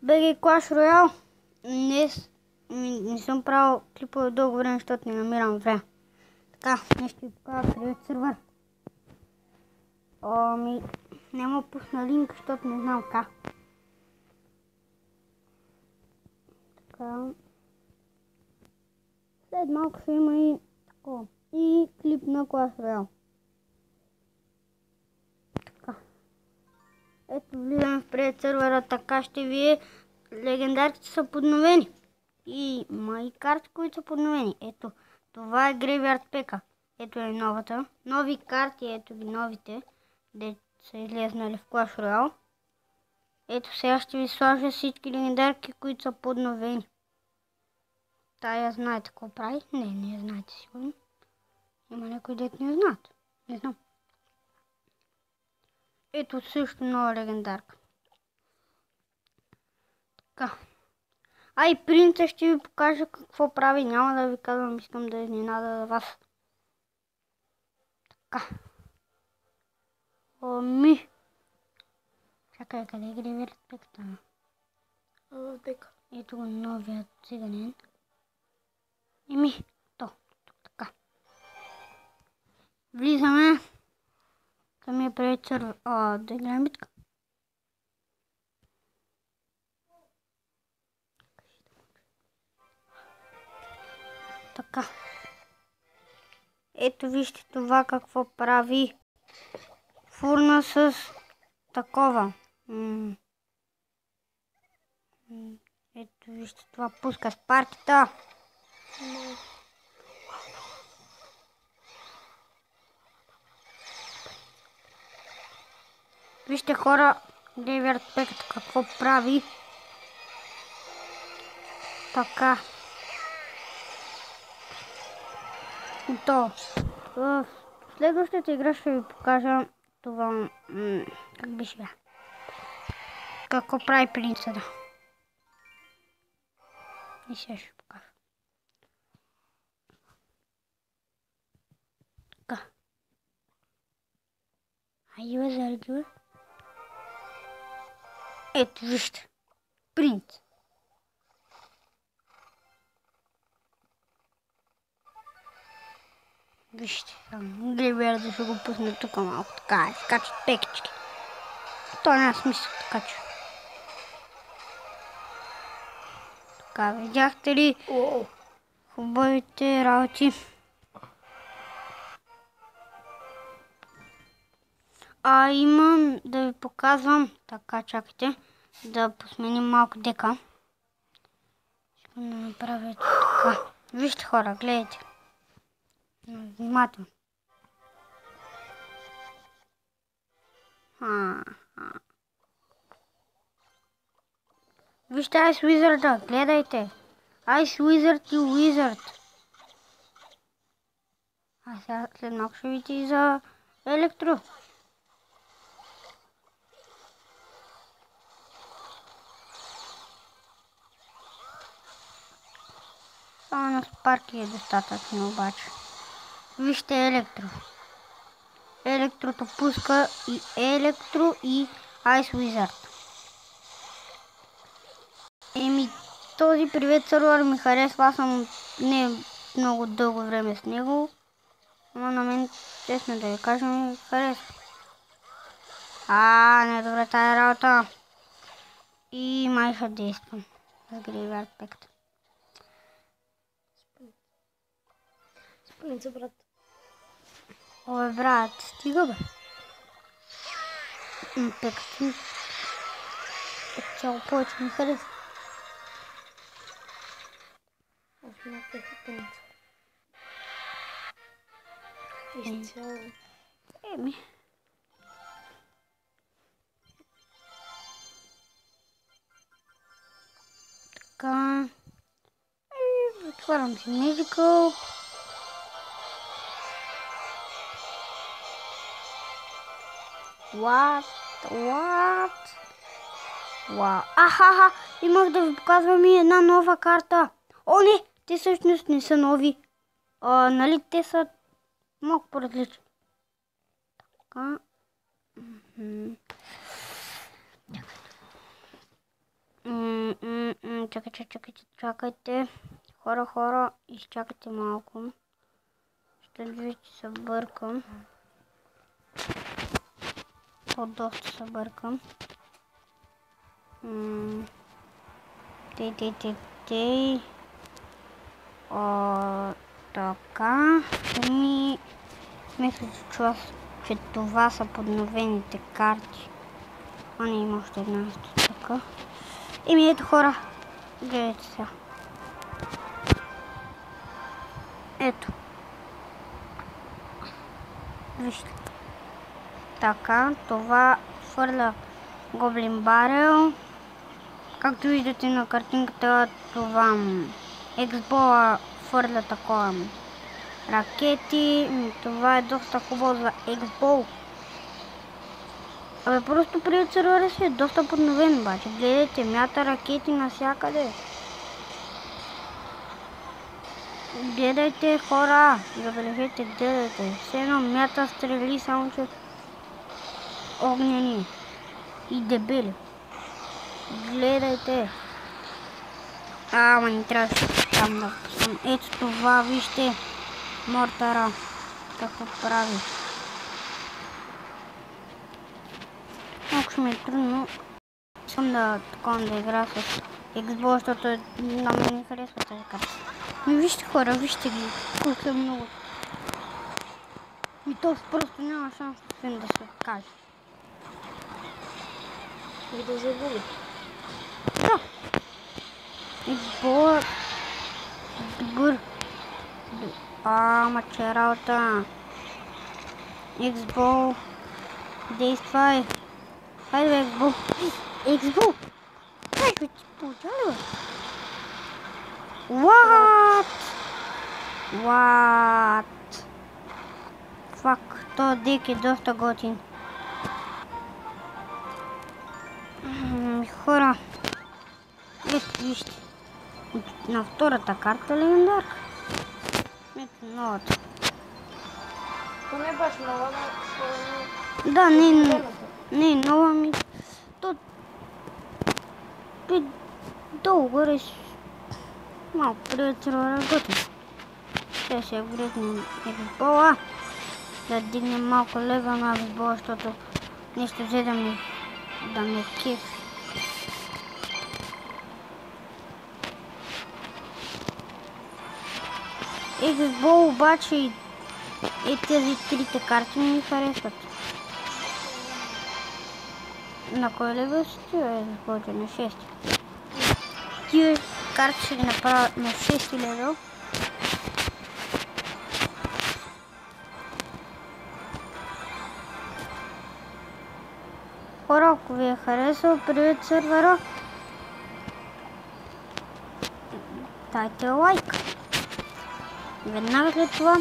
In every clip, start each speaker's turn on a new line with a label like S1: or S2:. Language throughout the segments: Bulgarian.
S1: BG Clash Royale. Не съм правил клипове дълго време, защото не намирам време. Така, нещо ви покажа привет сервер. Няма пусна линк, защото не знам как. Така. След малко ще има и такова. И клип на Clash Royale. Така. Ето влизаме в привет сервера, така ще ви е. Легендарите са подновени. И има и карти, които са подновени. Ето, това е Graveyard Pack. Ето е новата. Нови карти, ето ги новите, де са излезнали в Clash Royale. Ето сега ще ви сложа всички легендарки, които са подновени. Тая знаете какво прави? Не знаете сигурно. Има някой дет не знаят. Не знам. Ето също нова легендарка. Така. И принца ще ви покажа какво прави. Няма да ви казвам, искам да изненада за вас. Така. Чакай, къде е Graveyard Pack? Ето го новият циганин. Така. Влизаме. Към я пред сервер. Да играем битка. Така. Ето вижте това какво прави. Фурна с такова. Ето вижте това пуска спарките. Вижте хора, Graveyard Pack какво прави. Така. То. В следващата игра ще ви покажа това. Как беше бе? Какво прави принца, да. И сега ще покажа. Така. Айде зарегива. Ето вижте. Принц. Вижте, Graveyard да ще го пусне тук малко. Така е, скачат пекички. То няма смисъл, така че. Така, видяхте ли хубавите работи? Имам да ви показвам. Така, чакайте. Да посменим малко дека. Ще го направя така. Вижте хора, гледайте. Внимателно. Вижте Ice Wizard, гледайте. Ice Wizard и Wizard. Сега след малко ще видите и за електро. Само на спарки е достатъчно обаче. Вижте електро. Електрото пуска и електро и Ice Wizard. Този привет сервер ми харесва, аз съм не много дълго време с него, но на мен, честно да ви кажа, ми харесва. Не е добре тая работа. И май ще действам с Graveyard Pack.
S2: Спънца, брат.
S1: Брат, стига бе. Пекът ми цяло повече ми харесва.
S2: Аз много пеха пънца. Изцяло.
S1: Така. Отварям си Magical. What? Вау. Имах да ви показвам и една нова карта. Не, те всъщност не са нови. Нали, те са малко по-различни. Така. Чакайте. Хора, изчакайте малко. Ще видите, че се бъркам. Доста се бъркам. Тей. Така. Мисля, че това са подновените карти. Не, има още една така. Ето хора. Гледайте сега. Ето. Вижте. Така, това фърля Гоблин Барел. Както виждате на картинката, това Ексбола фърля такова ракети. Това е доста хубаво за Ексбол. Просто при сервера си е доста подновен, обаче. Гледайте, мята ракети навсякъде. Гледайте, хора, забележете, гледайте. Все едно мята стрели, само че огнени и дебели. Гледайте. Ама не трябваше там да пусна. Ето това, вижте, мортара, какво прави. Малко ще ми е трудно. Искам да игра с Xbox, защото на мен не харесва тази карта. Вижте хора, вижте ги, колко е много. То просто няма шанс да се откаже.
S2: И да загуби.
S1: Да. Xbox добър. Маче работа. Xbox действай. Хайде, Xbox! Ай, бе, ти получава ли, бе? What? Фак, този дек е доста готин. Хора, ето вижте. На втората карта легендарка. Ето новата.
S2: То не е баш нова, но...
S1: Да, не е нова ми. То долу горе малко преди сервера готин. Ще се апгрейднем Xbox. Да дигнем малко левел на Xbox, защото нещо взе да ме кефи. Xbox обаче и тези трите карти ми харесват. На кой левел си ти, Xbox? На 6. Тия карти ще ги направя на 6 левел. Хора, ако ви е харесал, привет сервера, дайте лайк. Веднага след това,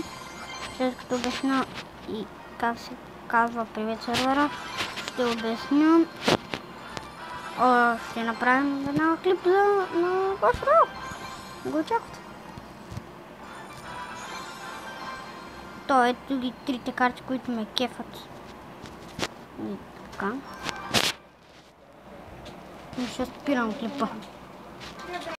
S1: след като обясня и как се казва привет сервера, ще обясня, ще направим веднага клип на ваш рол. Го очаквате. То ето ги трите карти, които ме кефат. И така. И ще спирам клипа.